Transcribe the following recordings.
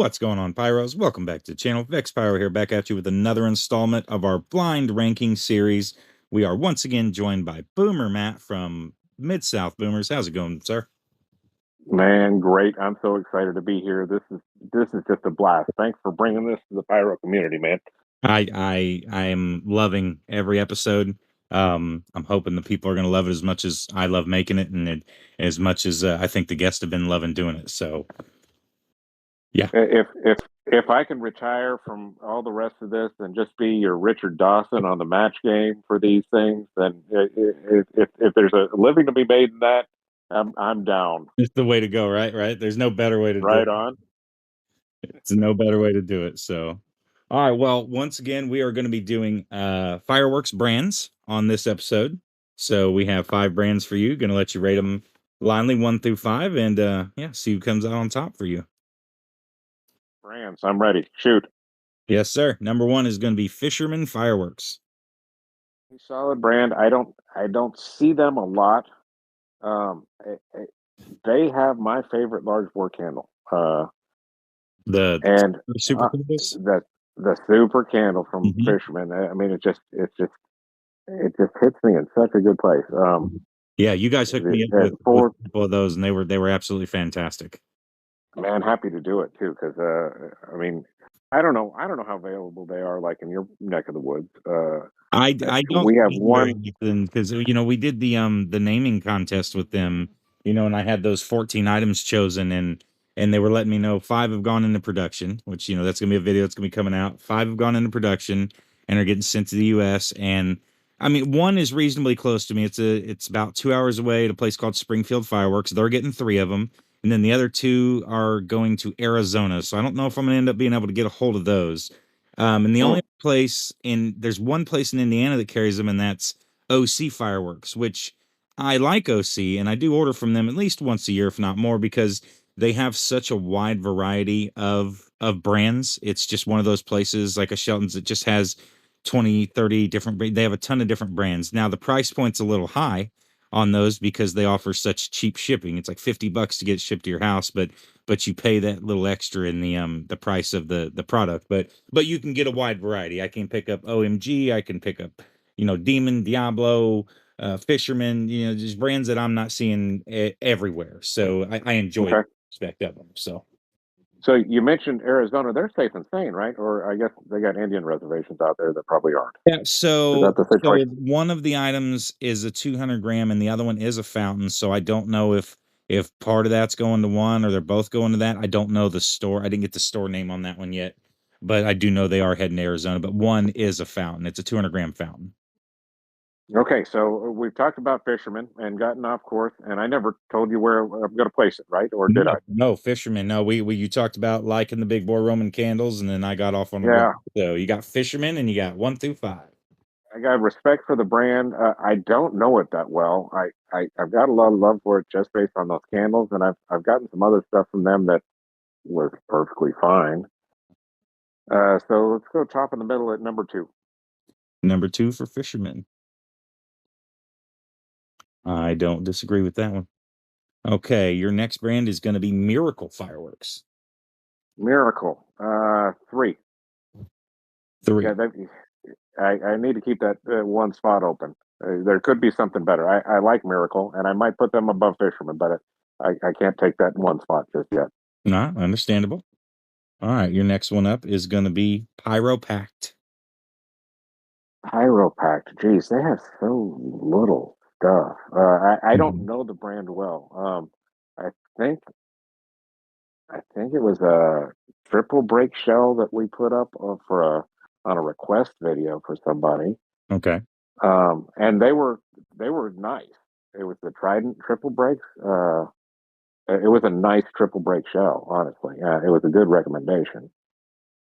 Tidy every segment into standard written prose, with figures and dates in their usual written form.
What's going on, Pyros? Welcome back to the channel. Vex Pyro here, back at you with another installment of our blind ranking series. We are once again joined by Boomer Matt from Mid-South Boomers. How's it going, sir? Man, great. I'm so excited to be here. This is just a blast. Thanks for bringing this to the pyro community, man. I am loving every episode. I'm hoping the people are going to love it as much as I love making it, and as much as I think the guests have been loving doing it. So, yeah. If I can retire from all the rest of this and just be your Richard Dawson on the match game for these things, then if there's a living to be made in that, I'm down. It's the way to go, right? Right. There's no better way to do Right it. on. It's no better way to do it. So, all right. Well, once again, we are going to be doing fireworks brands on this episode. So we have 5 brands for you. Going to let you rate them blindly 1 through 5, and yeah, see who comes out on top for you. Brands, I'm ready. Shoot. Yes, sir. Number 1 is going to be Fisherman Fireworks. Solid brand. I don't see them a lot. Um, eh, eh, they have my favorite large bore candle. The And super candles. the super candle from Mhm. Fisherman. I mean, it just hits me in such a good place. Yeah, you guys hooked me up with For a couple of those, and they were absolutely fantastic. man, happy to do it too because I mean, I don't know how available they are like in your neck of the woods. I don't We have very one. often because we did the naming contest with them, and I had those 14 items chosen, and they were letting me know 5 have gone into production, which that's gonna be a video that's gonna be coming out. 5 have gone into production and are getting sent to the US. And I mean, one is reasonably close to me. It's about 2 hours away at a place called Springfield Fireworks. They're getting 3 of them, and then the other 2 are going to Arizona. So I don't know if I'm gonna end up being able to get a hold of those. And the Mm, only there's one place in Indiana that carries them, and that's OC Fireworks, which I like OC, and I do order from them at least once a year, if not more, because they have such a wide variety of brands. It's just one of those places like a Shelton's that just has 20, 30 different they have a ton of different brands. Now the price point's a little high on those because they offer such cheap shipping. It's like $50 to get it shipped to your house, but you pay that little extra in the price of the product. But you can get a wide variety. I can pick up OMG, I can pick up Demon, Diablo, Fisherman, just brands that I'm not seeing everywhere. So I enjoy okay. the aspect of them. So So you mentioned Arizona. They're safe and sane, right? Or I guess they got Indian reservations out there that probably aren't. yeah, Is so that the so situation? one of the items is a 200 gram and the other one is a fountain. So I don't know if part of that's going to one or they're both going to that. I don't know the store. I didn't get the store name on that one yet, but I do know they are heading to Arizona. But one is a fountain. It's a 200-gram fountain. Okay, so we've talked about Fisherman and gotten off course, and I never told you where I'm going to place it, right? Or did No, I? no, Fisherman. No, we you talked about liking the big boy Roman candles, and then I got off on a Yeah, run. So you got Fisherman, and you got 1 through 5. I got respect for the brand. I don't know it that well. I've got a lot of love for it just based on those candles, and I've gotten some other stuff from them that was perfectly fine. So let's go top in the middle at number 2. Number 2 for Fisherman. I don't disagree with that one. Okay, your next brand is going to be Miracle Fireworks. Miracle, 3. 3. Yeah, I need to keep that one spot open. There could be something better. I like Miracle, and I might put them above Fisherman, but I can't take that one spot just yet. Not understandable. All right, your next one up is going to be Pyro Pact. Pyropact, geez, they have so little stuff. I don't Mhm. know the brand well. I think I think it was a triple break shell that we put up on a request video for somebody. Okay. And they were nice. It was the Trident triple breaks. It was a nice triple break shell, honestly. It was a good recommendation.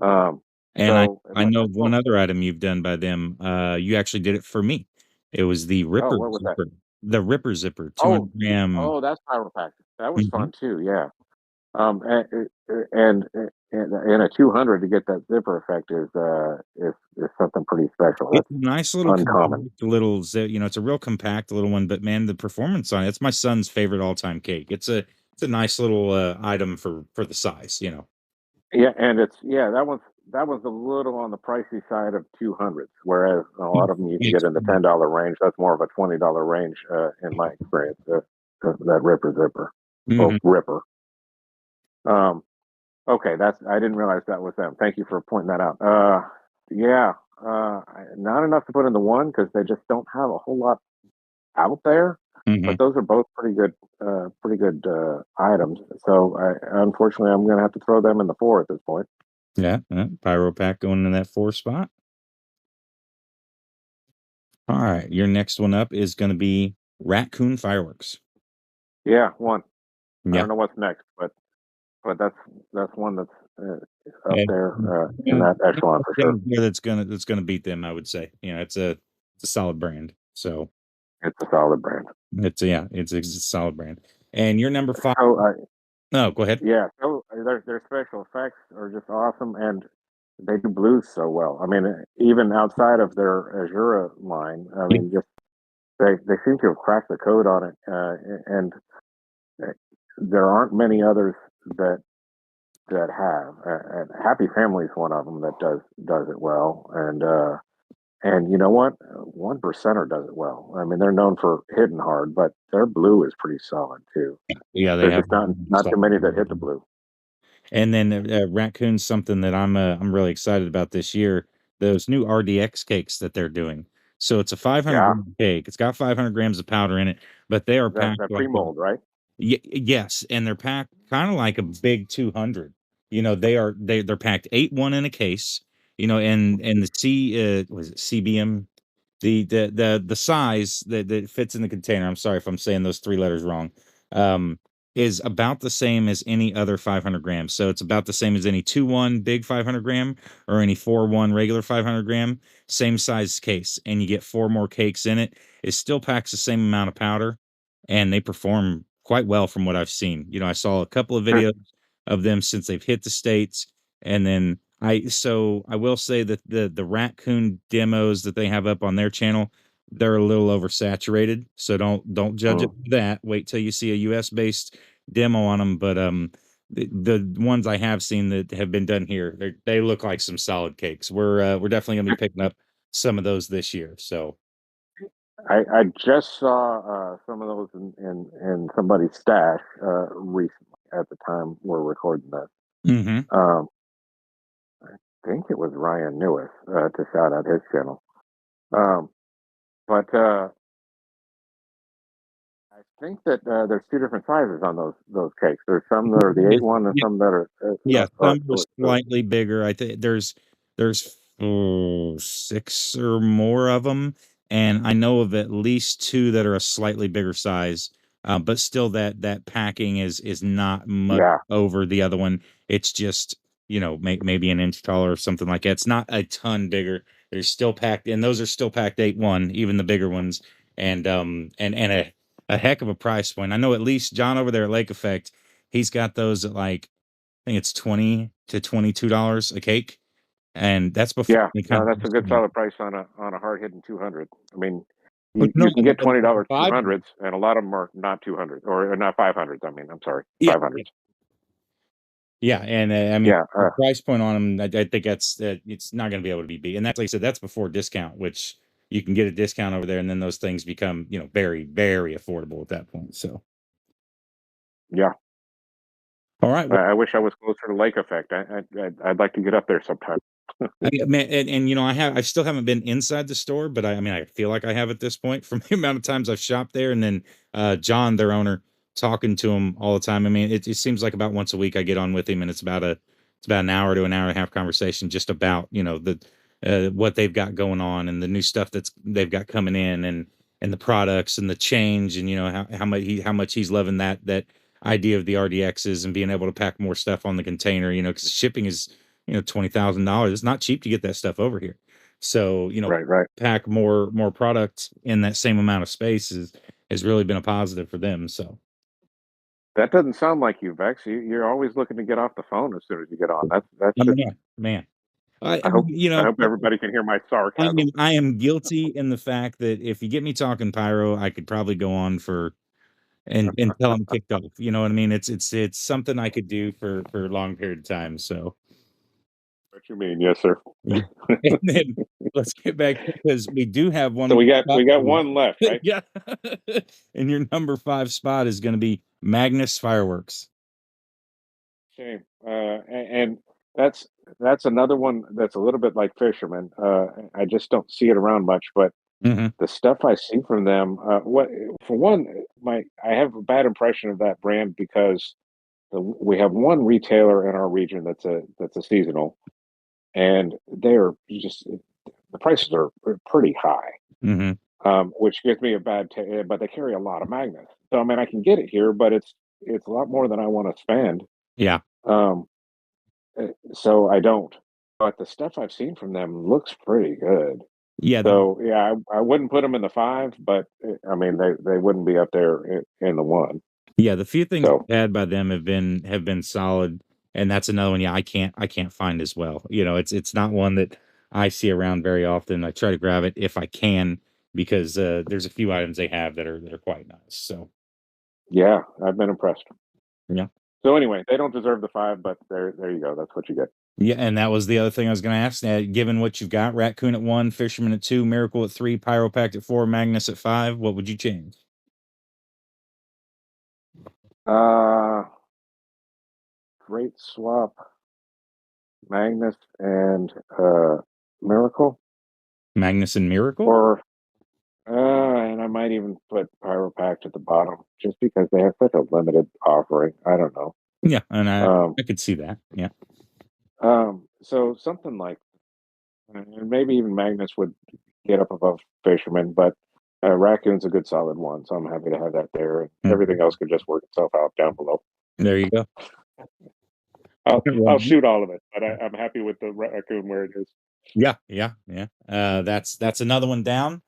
Um, And I so I know let's one go. other item you've done by them. You actually did it for me. It was the Oh, Ripper what was that? Zipper. The Ripper Zipper, Oh, 200 gram. oh, that's Pyropact. That was Mhm. fun too. Yeah. Um, and and, and a 200 to get that zipper effect is something pretty special. It's That's a nice little uncommon. compact little it's a real compact little one, but man, the performance on it's my son's favorite all-time cake. It's a nice little item for the size. Yeah, and that was a little on the pricey side of 200s, whereas a lot of them you can get in the $10 range. That's more of a $20 range, in my experience. That Ripper Zipper or Mm-hmm. Ripper. Um, okay, that's I didn't realize that was them. Thank you for pointing that out. Yeah, not enough to put in the one because they just don't have a whole lot out there. Mm-hmm. But those are both pretty good items. So unfortunately, I'm going to have to throw them in the four at this point. Yeah, Pyro Pack going in that 4 spot. All right, your next one up is going to be Raccoon Fireworks. Yeah, one. I Yeah, don't know what's next, but that's one that's up and, there in and that echelon for sure. that's gonna beat them. I would say. You know, it's a solid brand. So It's a solid brand. it's a solid brand. And your number five. So No, go ahead. yeah, so their special effects are just awesome, and they do blues so well. I mean, even outside of their Azura line, I mean, just they seem to have cracked the code on it, and there aren't many others that have. And Happy Family is one of them that does it well, and you know what, 1%er does it well. I mean, they're known for hitting hard, but their blue is pretty solid too. Yeah, they There's have. just not too many that hit the blue. And then Raccoon's something that I'm really excited about this year. Those new RDX cakes that they're doing. So it's a 500 Yeah, gram cake. It's got 500 grams of powder in it, but they are packed that like pre mold, right? yes, and they're packed kind of like a big 200. You know, they're packed 8-1 in a case. You know, and the was it CBM, the size that fits in the container. I'm sorry if I'm saying those 3 letters wrong. Um, is about the same as any other 500 grams. So it's about the same as any 2-1 big 500 gram or any 4-1 regular 500 gram. Same size case, and you get 4 more cakes in it. It still packs the same amount of powder, and they perform quite well from what I've seen. You know, I saw a couple of videos of them since they've hit the states, and then I will say that the raccoon demos that they have up on their channel, they're a little oversaturated. So don't judge it for that. Wait till you see a US based demo on them. But the ones I have seen that have been done here, they look like some solid cakes. We're definitely gonna be picking up some of those this year. So I just saw some of those in somebody's stash recently at the time we're recording this. hmm Um, I think it was Ryan Newis to shout out his channel. Um, but I think that there's two different sizes on those cakes. There's some that are the 8-1 and some that are Yeah, some are so slightly bigger. I think there's 6 or more of them, and I know of at least 2 that are a slightly bigger size. But still, that packing is not much yeah. over the other one. It's just, you know, maybe an inch taller or something like that. It's not a ton bigger. They're still packed, and those are still packed 8-1, even the bigger ones, and a heck of a price point. I know at least John over there at Lake Effect, he's got those at like I think it's $20 to $22 a cake, and that's before Yeah, any kind no, of that's a good discount. solid price on a hard hitting 200. I mean, But no, you can get and $20 200s, and a lot of them are not 200 or not 500s. I mean, I'm sorry, yeah, 500s. yeah, and I mean Yeah, the price point on them, I think that's it's not going to be able to be beat, and that's like I said, that's before discount, which you can get a discount over there, and then those things become very very affordable at that point. So, yeah. all right, I wish I was closer to Lake Effect. I'd like to get up there sometime. Man, and I still haven't been inside the store, but I mean, I feel like I have at this point from the amount of times I've shopped there, and then John, their owner, talking to him all the time. I mean, it seems like about once a week I get on with him, and it's about an hour to an hour and a half conversation just about the what they've got going on and the new stuff they've got coming in and the products and the change and how much he's loving that idea of the RDXs and being able to pack more stuff on the container, because shipping is $20,000. It's not cheap to get that stuff over here. So, Right, right. pack more product in that same amount of space has really been a positive for them. So, That doesn't sound like you, Vex. You're always looking to get off the phone as soon as you get on. That's oh just. yeah, man. I I mean, hope I hope everybody can hear my sarcasm. I am guilty in the fact that if you get me talking pyro, I could probably go on for and tell I'm kicked off. You know what I mean? It's something I could do for a long period of time. So, What you mean? Yes, sir. Yeah. And then let's get back because we do have one So more we got spot we got for you. one left, right? Yeah. And your number 5 spot is going to be Magnus Fireworks. Shame. And that's another one that's a little bit like Fisherman. I just don't see it around much, but Mhm. the stuff I see from them, what for one, I have a bad impression of that brand because we have one retailer in our region that's a seasonal, and they're just the prices are pretty high, Mhm. which gives me a bad. But they carry a lot of magnets, so I mean I can get it here, but it's a lot more than I want to spend. Yeah. Um, so I don't. But the stuff I've seen from them looks pretty good. Yeah, So yeah, I wouldn't put them in the five, but I mean they wouldn't be up there in the one. yeah, the few things So I've had by them have been solid, and that's another one, yeah, I can't find as well. It's not one that I see around very often. I try to grab it if I can because, there's a few items they have that are quite nice. So, yeah, I've been impressed. yeah. So anyway, they don't deserve the five, but there you go. That's what you get. Yeah, and that was the other thing I was gonna ask, given what you've got, Raccoon at 1, Fisherman at 2, Miracle at 3, Pyropact at 4, Magnus at 5, what would you change? Uh Great swap, Magnus and Miracle, Magnus and Miracle? or and I might even put Pyropact at the bottom just because they have such a limited offering. I don't know. Yeah, and I Um, I could see that. Yeah. so something like, and maybe even Magnus would get up above Fisherman, but Raccoon's a good solid one, so I'm happy to have that there. And Mhm. everything else could just work itself out down below. There you go. I'll shoot all of it, but I'm happy with the Raccoon where it is. Yeah, yeah, yeah. That's another one down.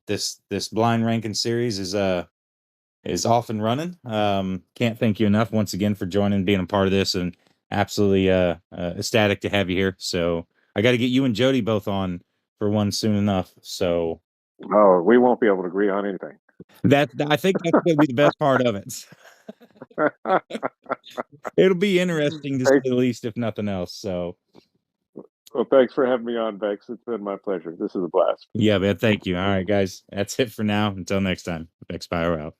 This blind ranking series is off and running. Can't thank you enough once again for joining, being a part of this, and absolutely ecstatic to have you here. So I got to get you and Jody both on for one soon enough. So Oh, we won't be able to agree on anything. that I think that's going to be the best part of it. It'll be interesting to say Hey, the least, if nothing else. So well, thanks for having me on, Bex. It's been my pleasure. This is a blast. yeah, man. Thank you. All right, guys. That's it for now. Until next time. Vex Pyro out.